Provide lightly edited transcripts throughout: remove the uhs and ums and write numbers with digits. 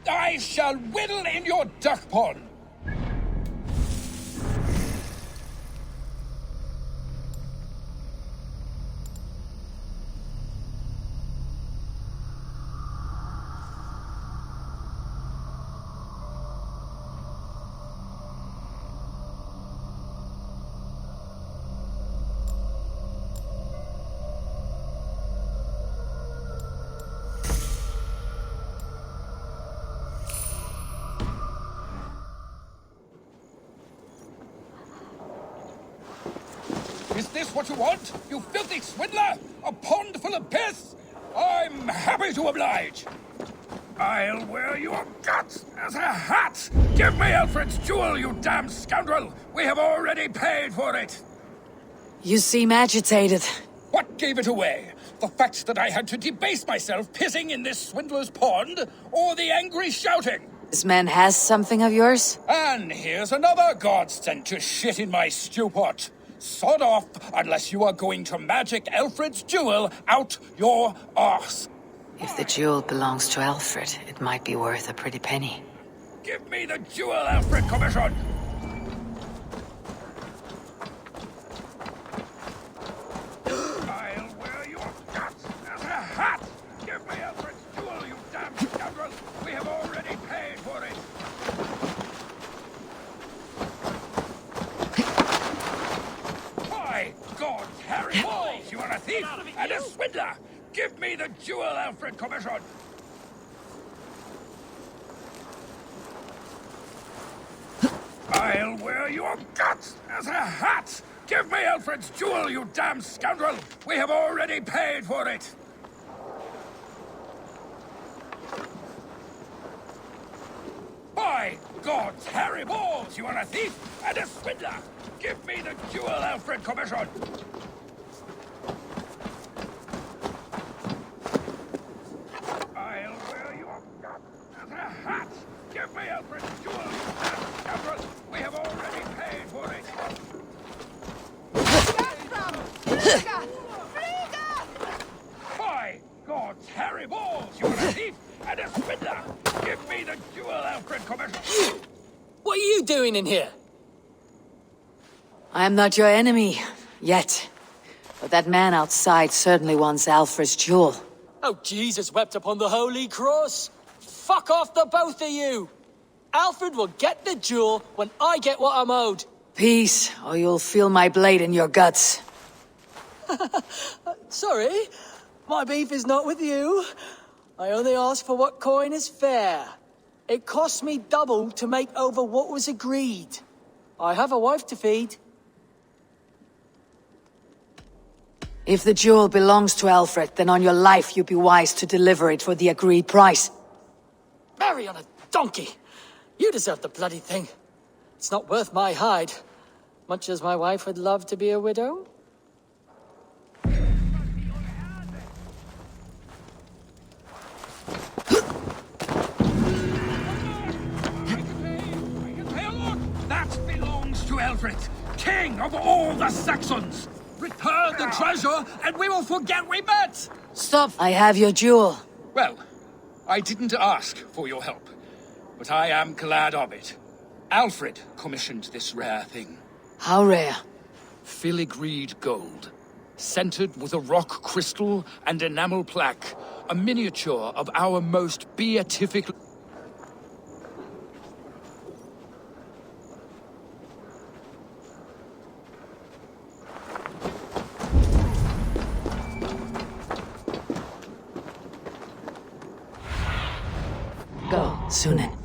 I shall whittle in your duck pond. Is this what you want, you filthy swindler? A pond full of piss? I'm happy to oblige. I'll wear your guts as a hat! Give me Alfred's jewel, you damn scoundrel! We have already paid for it! You seem agitated. What gave it away? The fact that I had to debase myself pissing in this swindler's pond, or the angry shouting? This man has something of yours? And here's another god sent to shit in my stew pot. Sod off, unless you are going to magic Alfred's jewel out your arse. If the jewel belongs to Alfred, it might be worth a pretty penny. Give me the jewel, Alfred Commission! I'll wear your guts as a hat! Give me Alfred's jewel, you damn scoundrel! We have already paid for it! By God, Harry Balls, you are a thief and a swindler! Give me the jewel, Alfred Commission! I'll wear your guts as a hat! Give me Alfred's jewel, you damn scoundrel! We have already paid for it! By God, Harry Balls, you are a thief and a swindler! Give me the jewel, Alfred Commission! I'll wear your guts as a hat! Give me Alfred's jewel, you damn scoundrel! We have already paid for it! By God, Harry Balls, you are a thief and a swindler! Give me the jewel, Alfred Commission! What are you doing in here? I am not your enemy, yet. But that man outside certainly wants Alfred's jewel. Oh, Jesus wept upon the holy cross. Fuck off, the both of you. Alfred will get the jewel when I get what I'm owed. Peace, or you'll feel my blade in your guts. Sorry, my beef is not with you. I only ask for what coin is fair. It cost me double to make over what was agreed. I have a wife to feed. If the jewel belongs to Alfred, then on your life you'd be wise to deliver it for the agreed price. Marry on a donkey. You deserve the bloody thing. It's not worth my hide. Much as my wife would love to be a widow. That belongs to Alfred, king of all the Saxons! Return the treasure, and we will forget we met! Stop! I have your jewel. Well, I didn't ask for your help, but I am glad of it. Alfred commissioned this rare thing. How rare? Filigreed gold, centered with a rock crystal and enamel plaque, a miniature of our most beatific... Go, Sunan.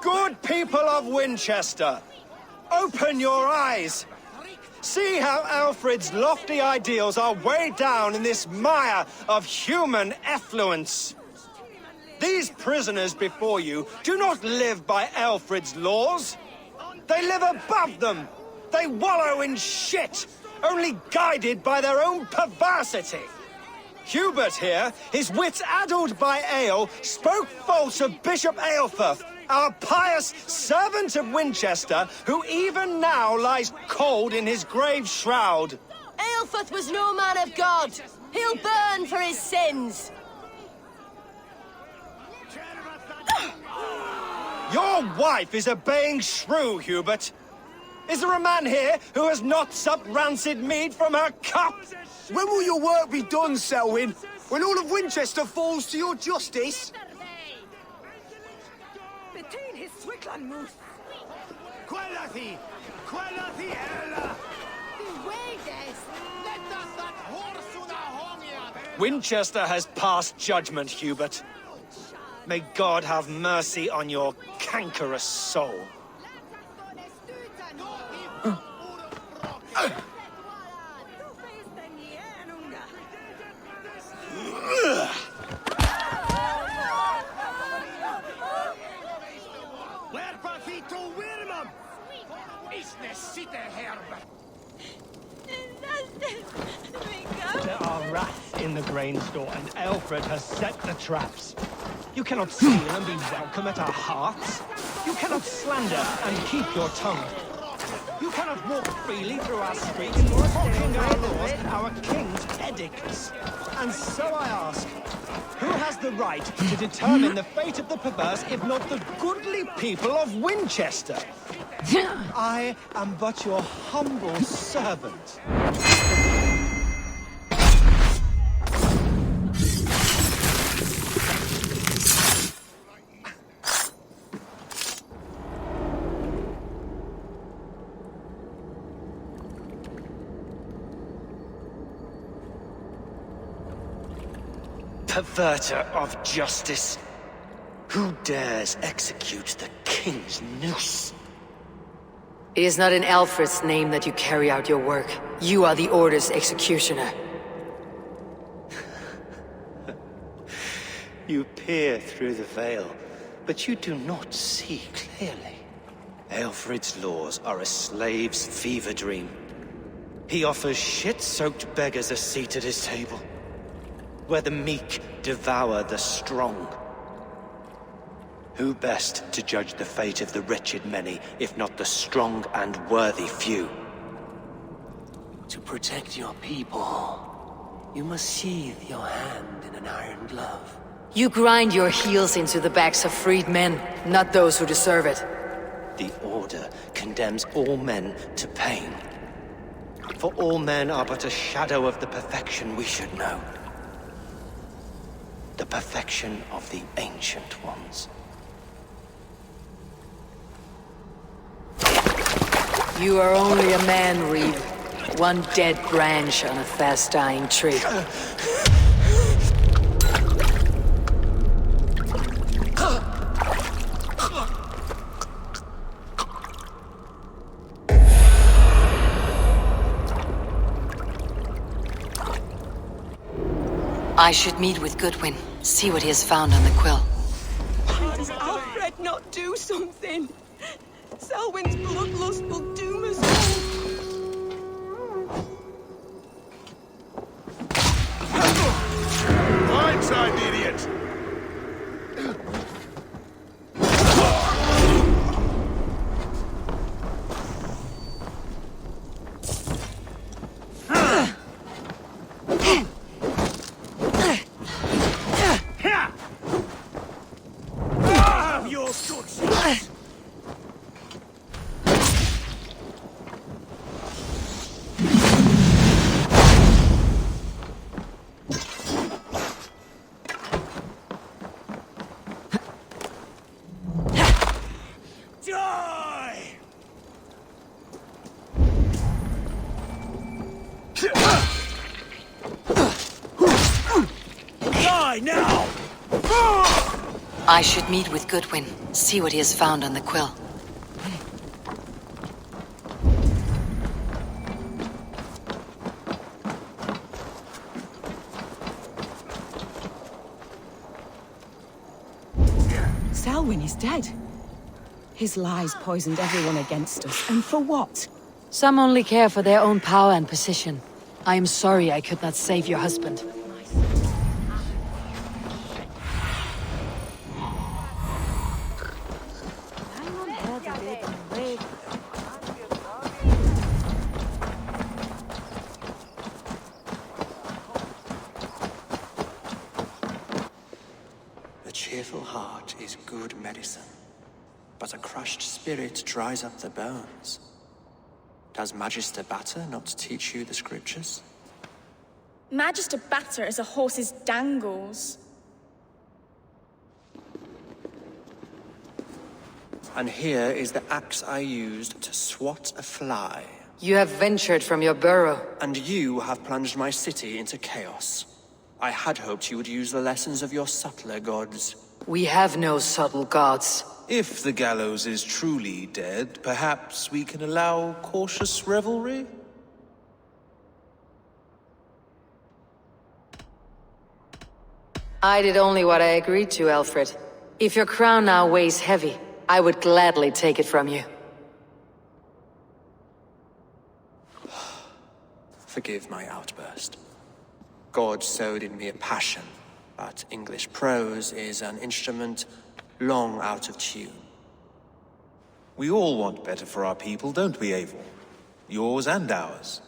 Good people of Winchester, open your eyes. See how Alfred's lofty ideals are weighed down in this mire of human effluence. These prisoners before you do not live by Alfred's laws. They live above them. They wallow in shit, only guided by their own perversity. Hubert here, his wits addled by ale, spoke false of Bishop Aelfirth, our pious servant of Winchester, who even now lies cold in his grave shroud. Aelfirth was no man of God. He'll burn for his sins. Your wife is a baying shrew, Hubert. Is there a man here who has not supped rancid mead from her cup? When will your work be done, Selwyn? When all of Winchester falls to your justice? Winchester has passed judgment, Hubert. May God have mercy on your cankerous soul. There are rats in the grain store, and Alfred has set the traps. You cannot steal and be welcome at our hearts. You cannot slander and keep your tongue. You cannot walk freely through our streets, mocking our laws, our king's edicts. And so I ask, who has the right to determine the fate of the perverse, if not the goodly people of Winchester? I am but your humble servant. Perverter of justice. Who dares execute the king's noose? It is not in Alfred's name that you carry out your work. You are the Order's executioner. You peer through the veil, but you do not see clearly. Alfred's laws are a slave's fever dream. He offers shit-soaked beggars a seat at his table, where the meek devour the strong. Who best to judge the fate of the wretched many, if not the strong and worthy few? To protect your people, you must sheathe your hand in an iron glove. You grind your heels into the backs of freed men, not those who deserve it. The Order condemns all men to pain. For all men are but a shadow of the perfection we should know. The perfection of the Ancient Ones. You are only a man, Reeve. One dead branch on a fast-dying tree. I should meet with Goodwin, see what he has found on the quill. Why does Alfred not do something? Selwyn's bloodlust will doom us all. Blindside, idiot! I should meet with Goodwin, see what he has found on the quill. Selwyn is dead. His lies poisoned everyone against us, and for what? Some only care for their own power and position. I am sorry I could not save your husband. A cheerful heart is good medicine, but a crushed spirit dries up the bones. Does Magister Batter not teach you the scriptures? Magister Batter is a horse's dangles. And here is the axe I used to swat a fly. You have ventured from your burrow. And you have plunged my city into chaos. I had hoped you would use the lessons of your subtler gods. We have no subtle gods. If the gallows is truly dead, perhaps we can allow cautious revelry? I did only what I agreed to, Alfred. If your crown now weighs heavy, I would gladly take it from you. Forgive my outburst. God sowed in me a passion, but English prose is an instrument long out of tune. We all want better for our people, don't we, Eivor? Yours and ours.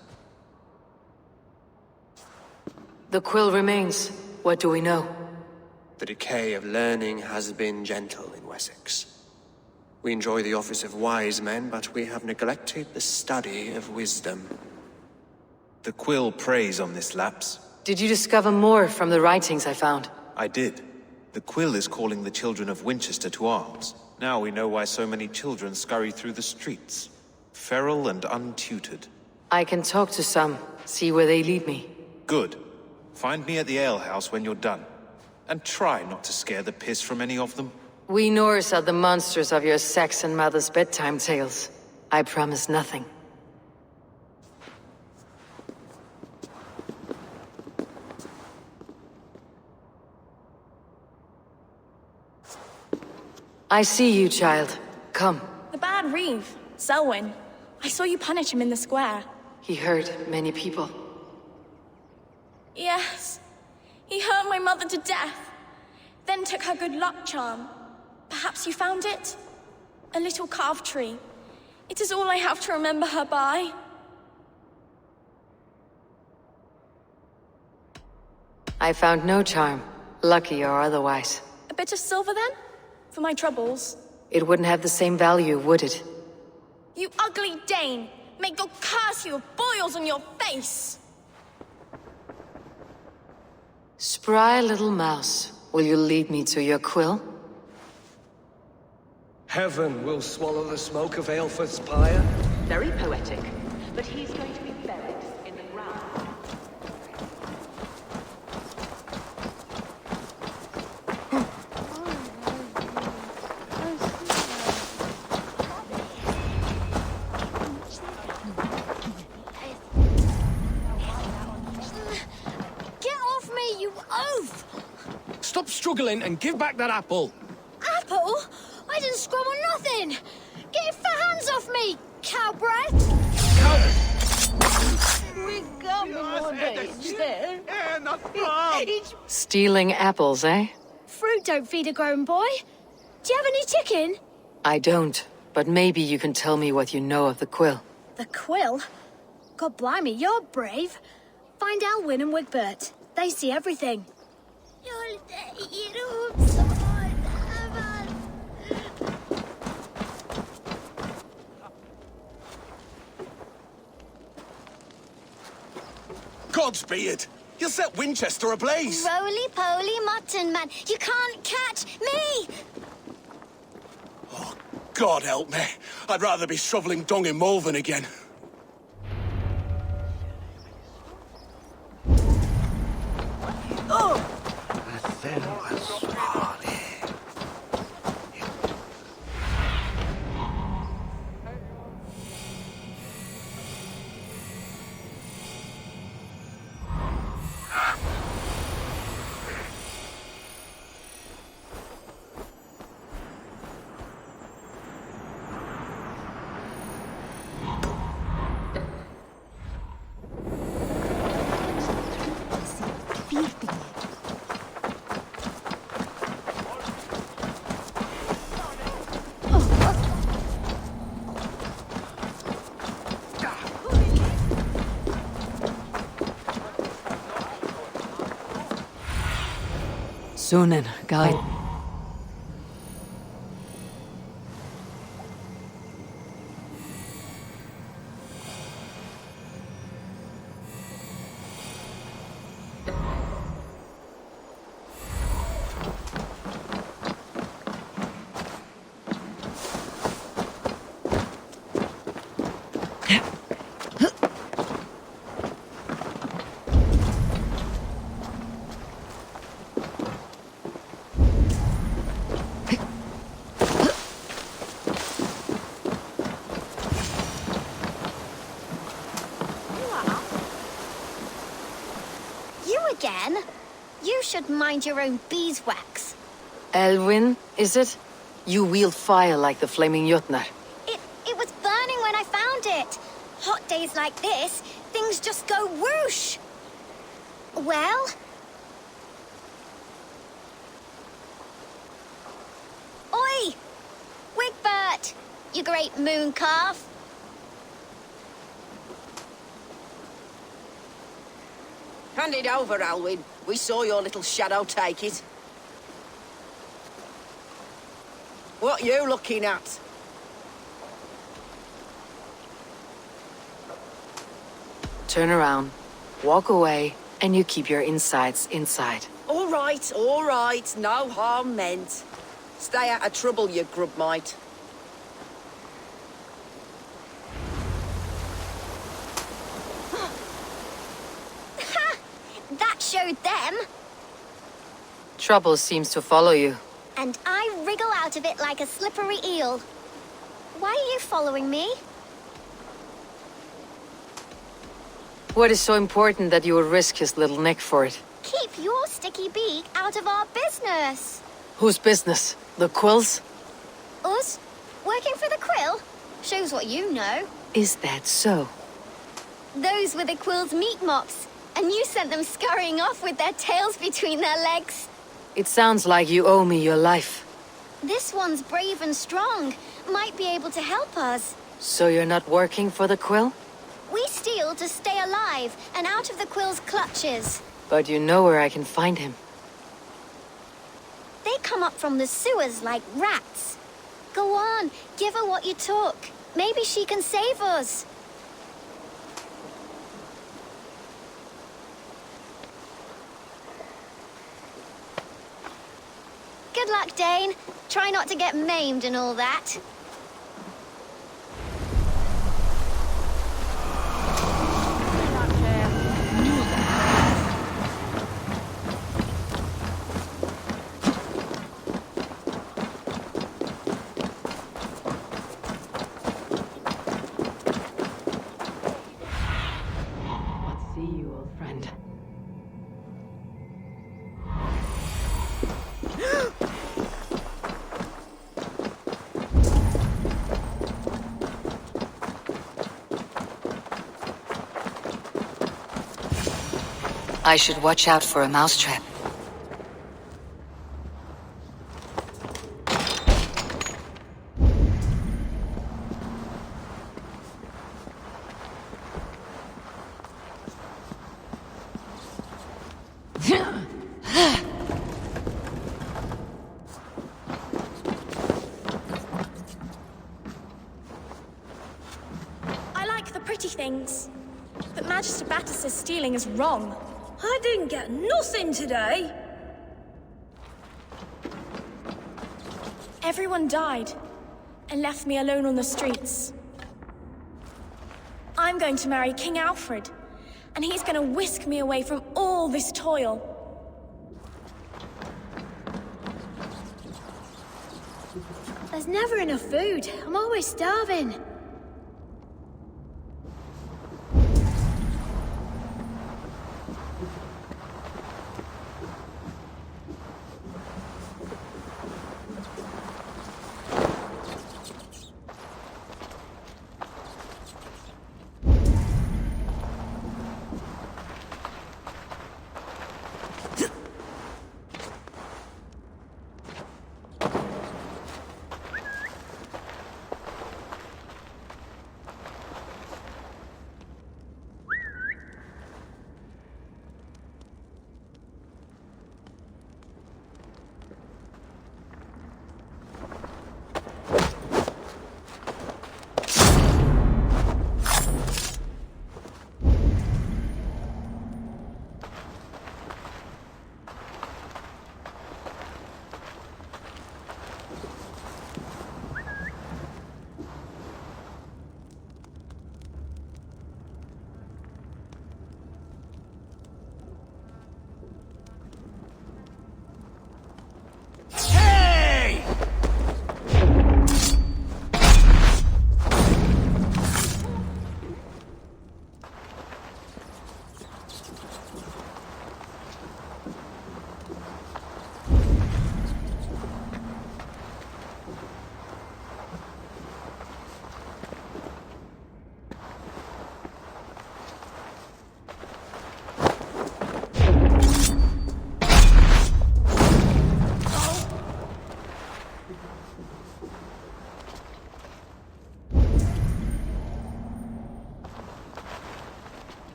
The quill remains. What do we know? The decay of learning has been gentle in Wessex. We enjoy the office of wise men, but we have neglected the study of wisdom. The quill preys on this lapse. Did you discover more from the writings I found? I did. The quill is calling the children of Winchester to arms. Now we know why so many children scurry through the streets, feral and untutored. I can talk to some, see where they lead me. Good. Find me at the alehouse when you're done. And try not to scare the piss from any of them. We Norse are the monsters of your Saxon mother's bedtime tales. I promise nothing. I see you, child. Come. The bad Reeve, Selwyn. I saw you punish him in the square. He hurt many people. Yes. He hurt my mother to death. Then took her good luck charm. Perhaps you found it? A little carved tree. It is all I have to remember her by. I found no charm, lucky or otherwise. A bit of silver then? For my troubles. It wouldn't have the same value, would it? You ugly Dane! May God curse you with boils on your face! Spry little mouse, will you lead me to your quill? Heaven will swallow the smoke of Aelfred's pyre. Very poetic, but he's going to be buried in the ground. Get off me, you oaf! Stop struggling and give back that apple. Apple? I didn't scrub on nothing! Get your fat hands off me, cow breath! Stealing apples, eh? Fruit don't feed a grown boy. Do you have any chicken? I don't, but maybe you can tell me what you know of the quill. The quill? God blimey, you're brave. Find Elwyn and Wigbert. They see everything. Godspeed! You'll set Winchester ablaze! Roly-poly mutton man, you can't catch me! Oh, God help me. I'd rather be shoveling dung in Malvern again. Oh! Sunan, guide. Again? You should mind your own beeswax. Elwyn, is it? You wield fire like the flaming Jotnar. It was burning when I found it. Hot days like this, things just go whoosh. Well? Oi! Wigbert! You great moon calf. Hand it over, Alwyn. We saw your little shadow take it. What you looking at? Turn around, walk away, and you keep your insides inside. All right. No harm meant. Stay out of trouble, you grub mite. That showed them. Trouble seems to follow you. And I wriggle out of it like a slippery eel. Why are you following me? What is so important that you would risk his little neck for it? Keep your sticky beak out of our business. Whose business? The Quills? Us? Working for the Quill? Shows what you know. Is that so? Those were the Quill's meat mops, and you sent them scurrying off with their tails between their legs. It sounds like you owe me your life. This one's brave and strong. Might be able to help us. So you're not working for the Quill? We steal to stay alive and out of the Quill's clutches. But you know where I can find him. They come up from the sewers like rats. Go on, give her what you took. Maybe she can save us. Good luck, Dane. Try not to get maimed and all that. See you, old friend. I should watch out for a mousetrap. I like the pretty things, but Magister Batter says stealing is wrong. I didn't get nothing today. Everyone died and left me alone on the streets. I'm going to marry King Alfred, and he's going to whisk me away from all this toil. There's never enough food. I'm always starving.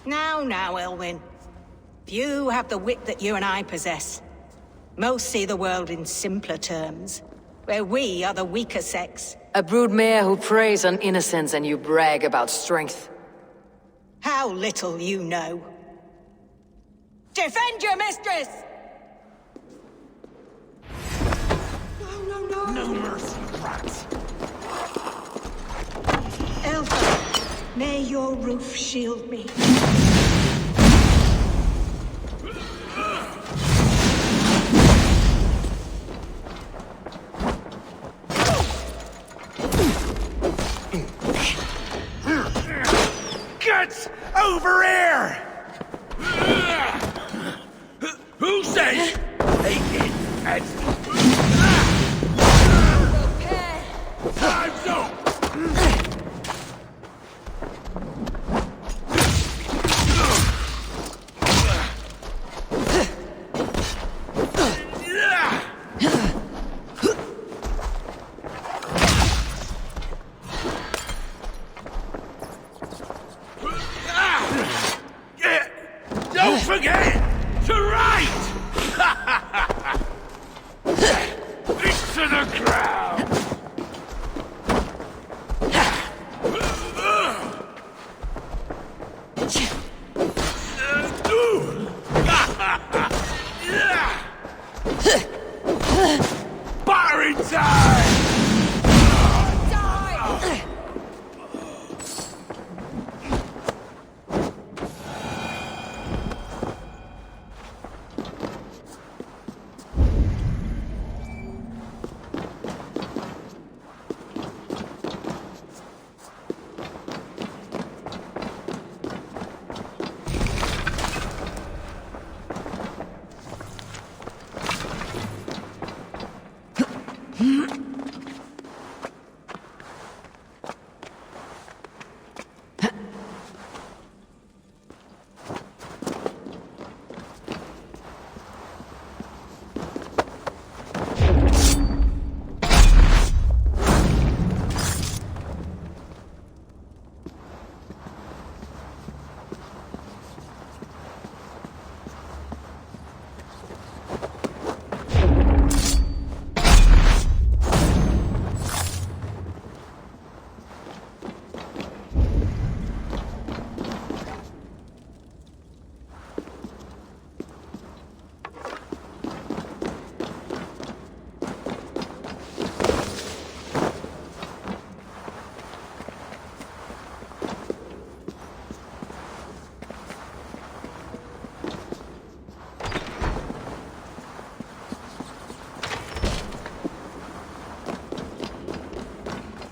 Now, Elwyn. Few have the wit that you and I possess. Most see the world in simpler terms, where we are the weaker sex. A broodmare who preys on innocence and you brag about strength. How little you know. Defend your mistress! No. No mercy, rats. Elfa, may your roof shield me. Get over here! Who says they did fancy? Time's up! Don't forget to write! Into the crowd! Barring time!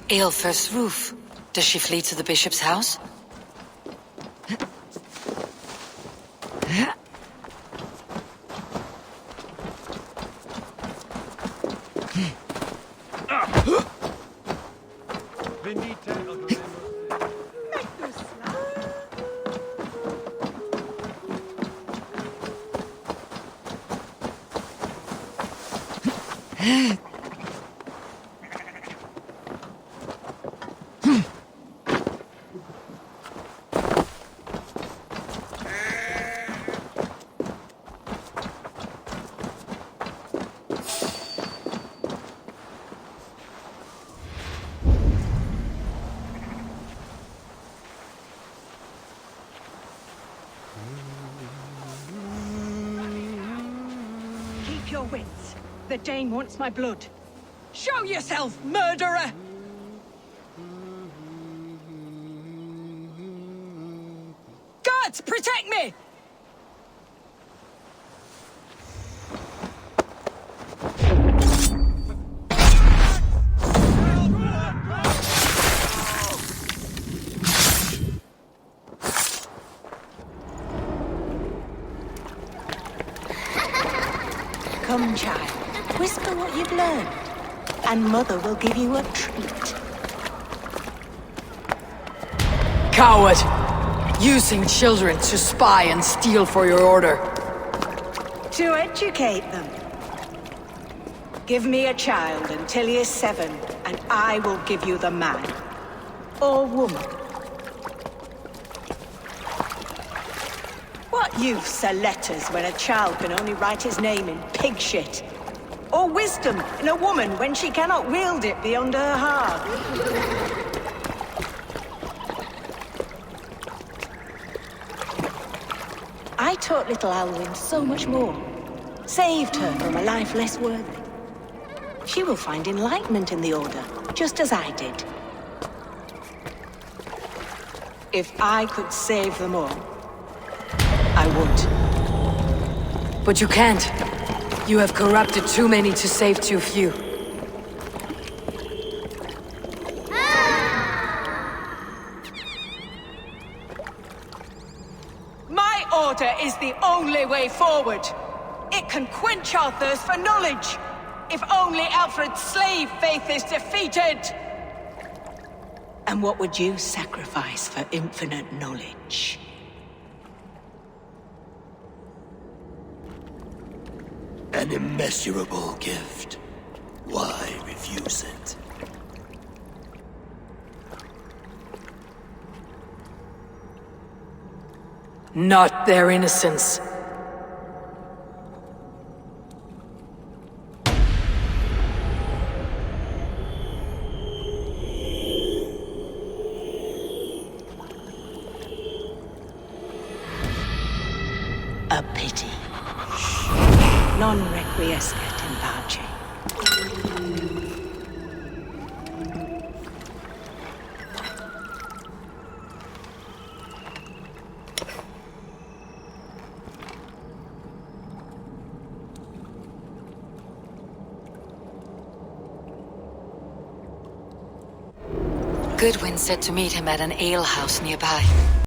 Aelfir's roof. Does she flee to the bishop's house? Keep your wits. The Dane wants my blood. Show yourself, murderer! Guards, protect me! Come, child. Whisper what you've learned, and Mother will give you a treat. Coward! Using children to spy and steal for your order. To educate them. Give me a child until he is 7, and I will give you the man. Or woman. Youths are letters when a child can only write his name in pig shit. Or wisdom in a woman when she cannot wield it beyond her heart. I taught little Alwyn so much more. Saved her from a life less worthy. She will find enlightenment in the Order, just as I did. If I could save them all, I would. But you can't. You have corrupted too many to save too few. My Order is the only way forward. It can quench our thirst for knowledge. If only Alfred's slave faith is defeated. And what would you sacrifice for infinite knowledge? An immeasurable gift. Why refuse it? Not their innocence. A pity. Non requiescat in pace. Goodwin said to meet him at an alehouse nearby.